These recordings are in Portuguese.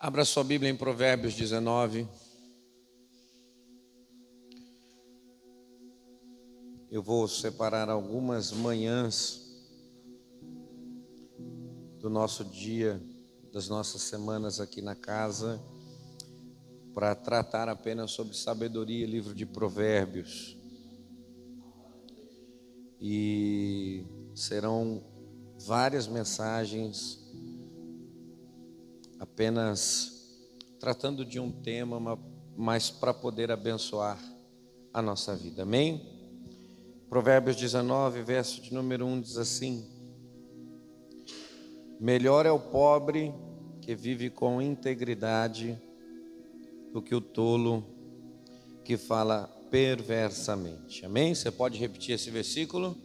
Abra sua Bíblia em Provérbios 19. Eu vou separar algumas manhãs do nosso dia, das nossas semanas aqui na casa, para tratar apenas sobre sabedoria, livro de Provérbios. E serão várias mensagens, apenas tratando de um tema, mas para poder abençoar a nossa vida. Amém? Provérbios 19, verso de número 1 diz assim: melhor é o pobre que vive com integridade do que o tolo que fala perversamente. Amém? Você pode repetir esse versículo?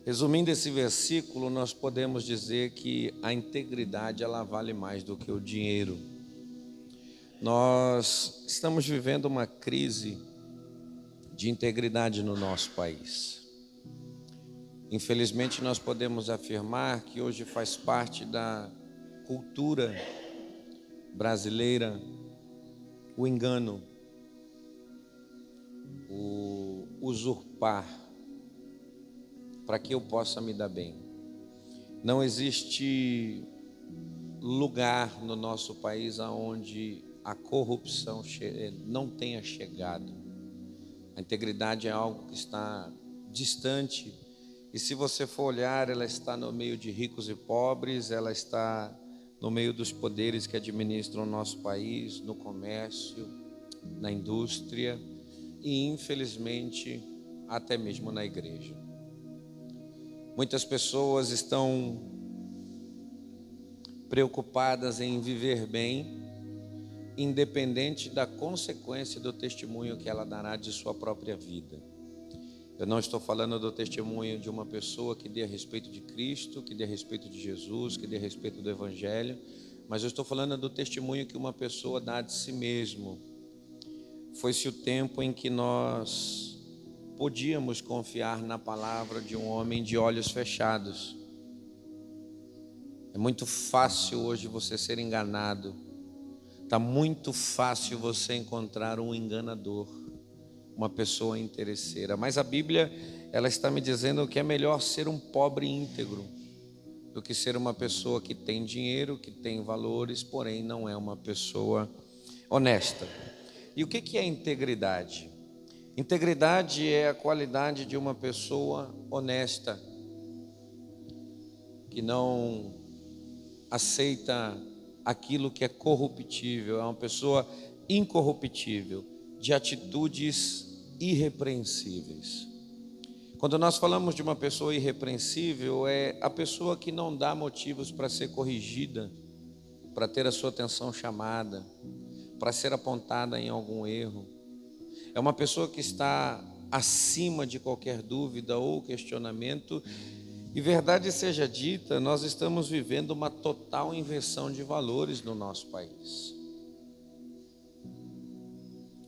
Resumindo esse versículo, nós podemos dizer que a integridade ela vale mais do que o dinheiro. Nós estamos vivendo uma crise de integridade no nosso país. Infelizmente, nós podemos afirmar que hoje faz parte da cultura brasileira o engano, o usurpar, para que eu possa me dar bem. Não existe lugar no nosso país onde a corrupção não tenha chegado. A integridade é algo que está distante, e se você for olhar, ela está no meio de ricos e pobres, ela está no meio dos poderes que administram o nosso país, no comércio, na indústria e, infelizmente, até mesmo na igreja. Muitas pessoas estão preocupadas em viver bem, independente da consequência do testemunho que ela dará de sua própria vida. Eu não estou falando do testemunho de uma pessoa que dê a respeito de Cristo, que dê a respeito de Jesus, que dê a respeito do Evangelho, mas eu estou falando do testemunho que uma pessoa dá de si mesmo. Foi-se o tempo em que nós podíamos confiar na palavra de um homem de olhos fechados. É muito fácil hoje você ser enganado. Está muito fácil você encontrar um enganador, uma pessoa interesseira. Mas a Bíblia, ela está me dizendo que é melhor ser um pobre íntegro do que ser uma pessoa que tem dinheiro, que tem valores, porém não é uma pessoa honesta. E o que é integridade? Integridade é a qualidade de uma pessoa honesta, que não aceita aquilo que é corruptível, é uma pessoa incorruptível, de atitudes irrepreensíveis. Quando nós falamos de uma pessoa irrepreensível, é a pessoa que não dá motivos para ser corrigida, para ter a sua atenção chamada, para ser apontada em algum erro. É uma pessoa que está acima de qualquer dúvida ou questionamento. E verdade seja dita, nós estamos vivendo uma total inversão de valores no nosso país.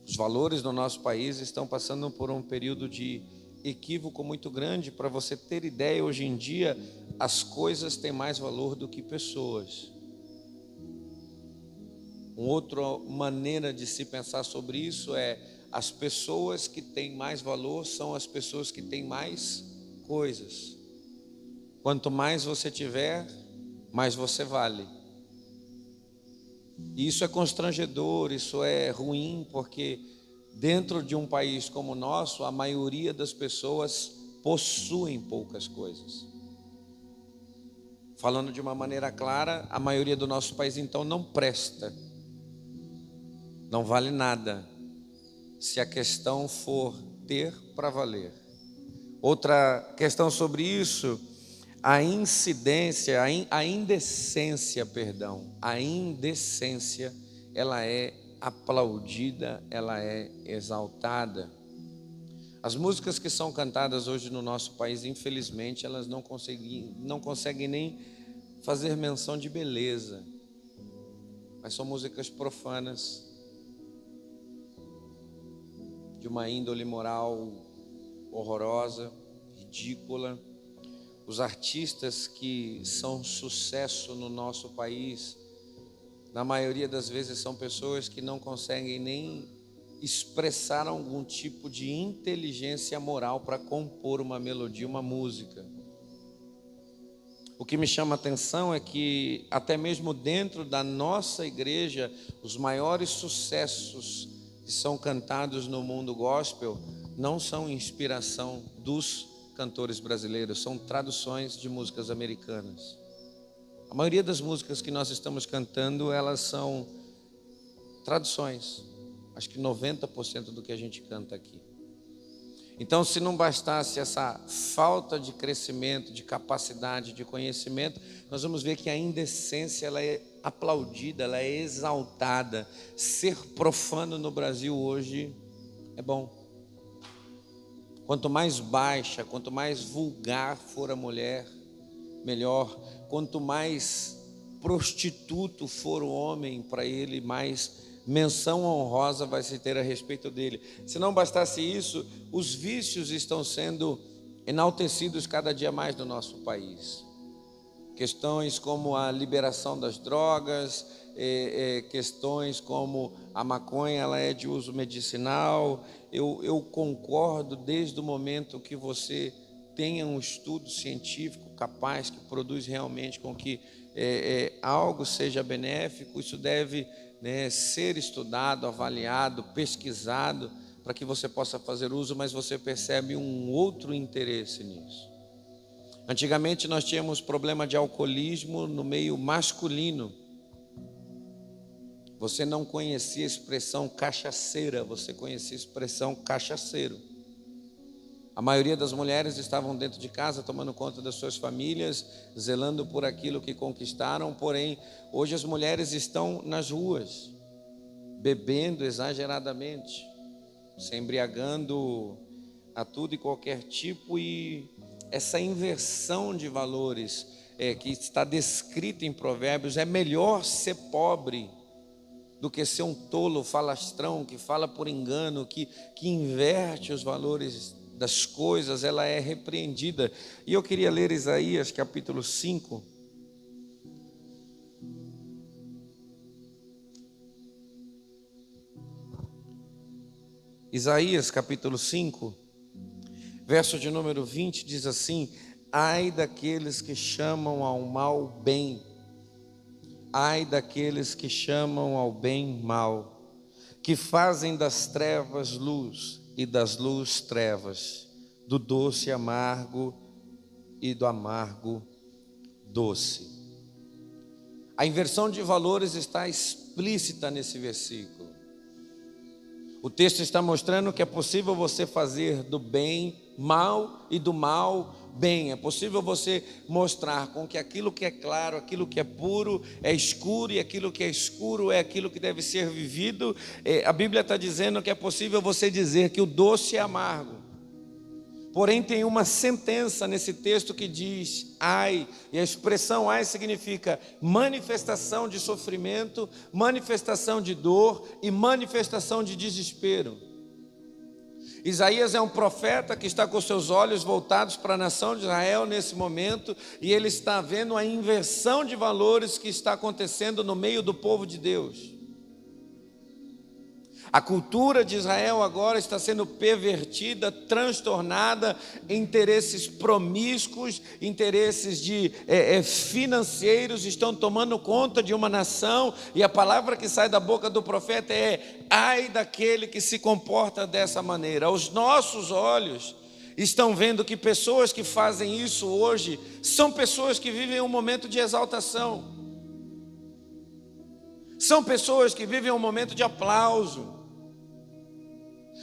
Os valores no nosso país estão passando por um período de equívoco muito grande. Para você ter ideia, hoje em dia as coisas têm mais valor do que pessoas. Uma outra maneira de se pensar sobre isso é: as pessoas que têm mais valor são as pessoas que têm mais coisas. Quanto mais você tiver, mais você vale. E isso é constrangedor, isso é ruim, porque dentro de um país como o nosso, a maioria das pessoas possuem poucas coisas. Falando de uma maneira clara, a maioria do nosso país então não presta, não vale nada, se a questão for ter para valer. Outra questão sobre isso: a indecência, ela é aplaudida, ela é exaltada. As músicas que são cantadas hoje no nosso país, infelizmente, elas não conseguem nem fazer menção de beleza, mas são músicas profanas, de uma índole moral horrorosa. ridícula. Os artistas que são sucesso no nosso país, na maioria das vezes são pessoas que não conseguem nem expressar algum tipo de inteligência moral para compor uma melodia, uma música. O que me chama a atenção é que até mesmo dentro da nossa igreja, os maiores sucessos que são cantados no mundo gospel não são inspiração dos cantores brasileiros, são traduções de músicas americanas. A maioria das músicas que nós estamos cantando, elas são traduções. Acho que 90% do que a gente canta aqui. Então, se não bastasse essa falta de crescimento, de capacidade, de conhecimento, nós vamos ver que a indecência ela é aplaudida, ela é exaltada. Ser profano no Brasil hoje é bom. Quanto mais baixa, quanto mais vulgar for a mulher, melhor. Quanto mais prostituto for o homem, para ele, mais menção honrosa vai se ter a respeito dele. Se não bastasse isso, os vícios estão sendo enaltecidos cada dia mais no nosso país. Questões como a liberação das drogas, questões como a maconha, ela é de uso medicinal. Eu concordo desde o momento que você tenha um estudo científico capaz, que produz realmente com que algo seja benéfico. Isso deve ser estudado, avaliado, pesquisado, para que você possa fazer uso, mas você percebe um outro interesse nisso. Antigamente nós tínhamos problema de alcoolismo no meio masculino. Você não conhecia a expressão cachaceira, você conhecia a expressão cachaceiro. A maioria das mulheres estavam dentro de casa, tomando conta das suas famílias, zelando por aquilo que conquistaram. Porém, hoje as mulheres estão nas ruas, bebendo exageradamente, se embriagando a tudo e qualquer tipo. E essa inversão de valores que está descrita em Provérbios, é melhor ser pobre do que ser um tolo falastrão, que fala por engano, que inverte os valores das coisas, ela é repreendida. E eu queria ler Isaías capítulo 5. Isaías capítulo 5, verso de número 20, diz assim: ai daqueles que chamam ao mal bem, ai daqueles que chamam ao bem mal, que fazem das trevas luz e das luz trevas, do doce amargo e do amargo doce. A inversão de valores está explícita nesse versículo. O texto está mostrando que é possível você fazer do bem mal e do mal bem. É possível você mostrar com que aquilo que é claro, aquilo que é puro é escuro, e aquilo que é escuro é aquilo que deve ser vivido. A Bíblia está dizendo que é possível você dizer que o doce é amargo. Porém, tem uma sentença nesse texto que diz ai, e a expressão ai significa manifestação de sofrimento, manifestação de dor e manifestação de desespero. Isaías é um profeta que está com seus olhos voltados para a nação de Israel nesse momento, e ele está vendo a inversão de valores que está acontecendo no meio do povo de Deus. A cultura de Israel agora está sendo pervertida, transtornada, interesses promíscuos, interesses financeiros estão tomando conta de uma nação, e a palavra que sai da boca do profeta é: ai daquele que se comporta dessa maneira. Os nossos olhos estão vendo que pessoas que fazem isso hoje são pessoas que vivem um momento de exaltação, são pessoas que vivem um momento de aplauso.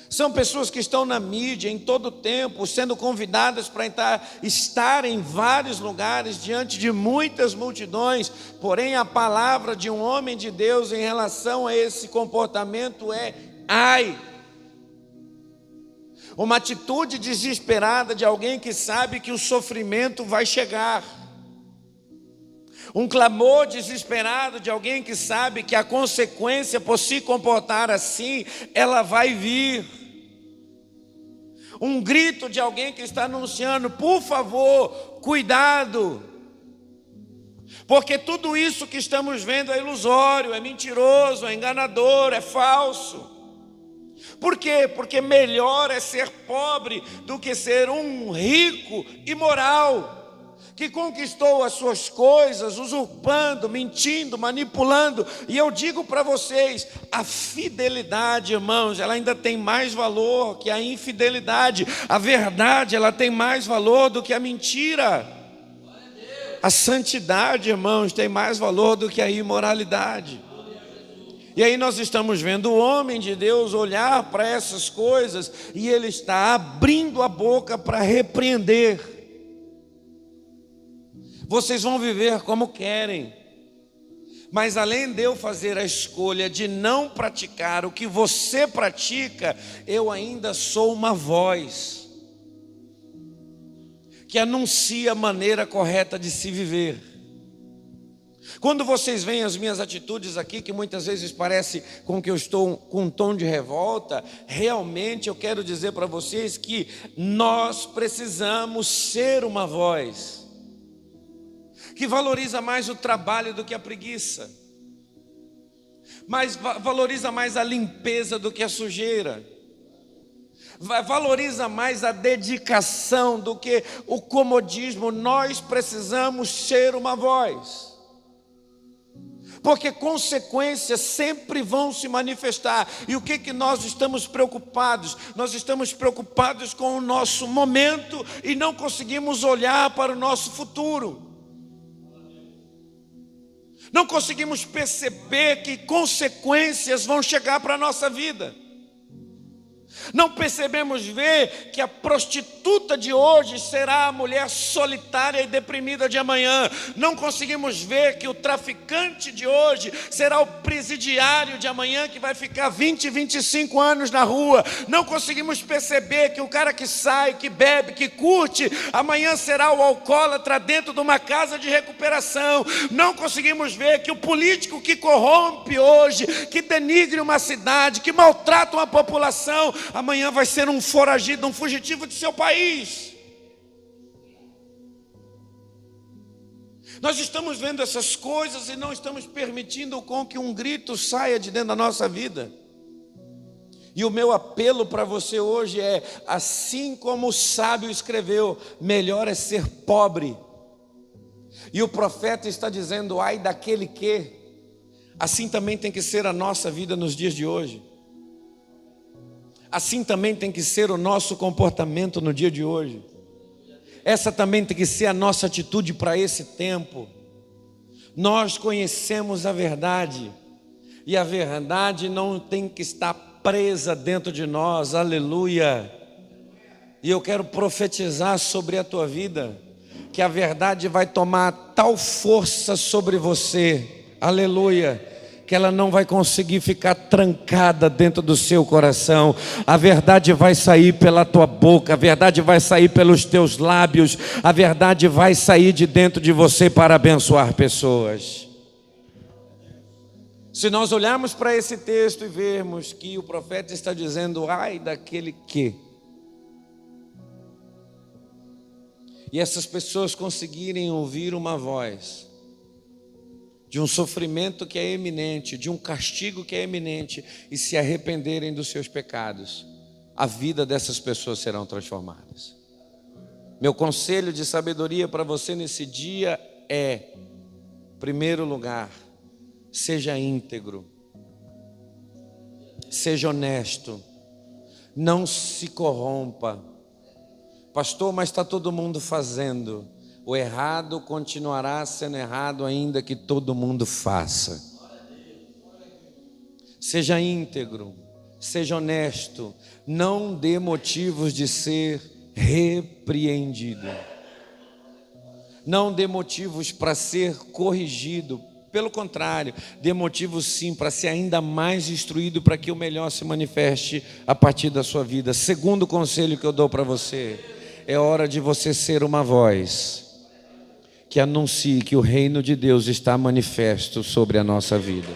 São pessoas que estão na mídia em todo o tempo, sendo convidadas para estar em vários lugares, diante de muitas multidões. Porém, a palavra de um homem de Deus em relação a esse comportamento é ai. Uma atitude desesperada de alguém que sabe que o sofrimento vai chegar. Um clamor desesperado de alguém que sabe que a consequência por se comportar assim, ela vai vir. um grito de alguém que está anunciando: por favor, cuidado. Porque tudo isso que estamos vendo é ilusório, é mentiroso, é enganador, é falso. Por quê? Porque melhor é ser pobre do que ser um rico imoral, que conquistou as suas coisas, usurpando, mentindo, manipulando. E eu digo para vocês, a fidelidade, irmãos, ela ainda tem mais valor que a infidelidade. A verdade, ela tem mais valor do que a mentira. A santidade, irmãos, tem mais valor do que a imoralidade. E aí nós estamos vendo o homem de Deus olhar para essas coisas e ele está abrindo a boca para repreender. Vocês vão viver como querem, mas além de eu fazer a escolha de não praticar o que você pratica, eu ainda sou uma voz que anuncia a maneira correta de se viver. Quando vocês veem as minhas atitudes aqui, que muitas vezes parece com que eu estou com um tom de revolta, realmente eu quero dizer para vocês que nós precisamos ser uma voz que valoriza mais o trabalho do que a preguiça, mas valoriza mais a limpeza do que a sujeira, valoriza mais a dedicação do que o comodismo. Nós precisamos ser uma voz, porque consequências sempre vão se manifestar. E o que nós estamos preocupados? Nós estamos preocupados com o nosso momento e não conseguimos olhar para o nosso futuro. Não conseguimos perceber que consequências vão chegar para a nossa vida. Não percebemos ver que a prostituta de hoje será a mulher solitária e deprimida de amanhã. Não conseguimos ver que o traficante de hoje será o presidiário de amanhã, que vai ficar 20, 25 anos na rua. Não conseguimos perceber que o cara que sai, que bebe, que curte, amanhã será o alcoólatra dentro de uma casa de recuperação. Não conseguimos ver que o político que corrompe hoje, que denigre uma cidade, que maltrata uma população, amanhã vai ser um foragido, um fugitivo de seu país. Nós estamos vendo essas coisas e não estamos permitindo com que um grito saia de dentro da nossa vida. E o meu apelo para você hoje é: assim como o sábio escreveu, melhor é ser pobre. E o profeta está dizendo: ai daquele que. Assim também tem que ser a nossa vida nos dias de hoje. Assim também tem que ser o nosso comportamento no dia de hoje. Essa também tem que ser a nossa atitude para esse tempo. Nós conhecemos a verdade, e a verdade não tem que estar presa dentro de nós, aleluia. E eu quero profetizar sobre a tua vida, que a verdade vai tomar tal força sobre você, aleluia, que ela não vai conseguir ficar trancada dentro do seu coração. A verdade vai sair pela tua boca, a verdade vai sair pelos teus lábios, a verdade vai sair de dentro de você para abençoar pessoas. Se nós olharmos para esse texto e vermos que o profeta está dizendo: ai daquele que, e essas pessoas conseguirem ouvir uma voz de um sofrimento que é eminente, de um castigo que é eminente, e se arrependerem dos seus pecados, a vida dessas pessoas serão transformadas. Meu conselho de sabedoria para você nesse dia é: em primeiro lugar, seja íntegro, seja honesto, não se corrompa. Pastor, mas está todo mundo fazendo. O errado continuará sendo errado, ainda que todo mundo faça. Seja íntegro, seja honesto, não dê motivos de ser repreendido, não dê motivos para ser corrigido. Pelo contrário, dê motivos sim para ser ainda mais instruído, para que o melhor se manifeste a partir da sua vida. Segundo conselho que eu dou para você: é hora de você ser uma voz que anuncie que o reino de Deus está manifesto sobre a nossa vida.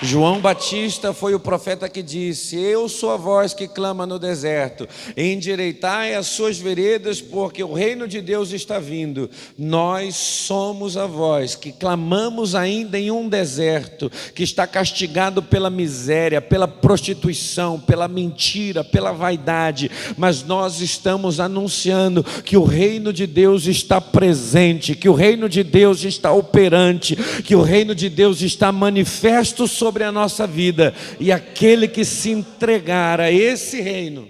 João Batista foi o profeta que disse: eu sou a voz que clama no deserto, endireitai as suas veredas, porque o reino de Deus está vindo. Nós somos a voz que clamamos ainda em um deserto, que está castigado pela miséria, pela prostituição, pela mentira, pela vaidade, mas nós estamos anunciando que o reino de Deus está presente, que o reino de Deus está operante, que o reino de Deus está manifesto sobre a nossa vida, e aquele que se entregar a esse reino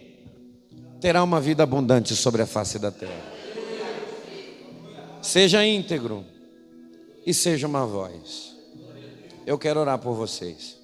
terá uma vida abundante sobre a face da terra. Seja íntegro e seja uma voz. Eu quero orar por vocês.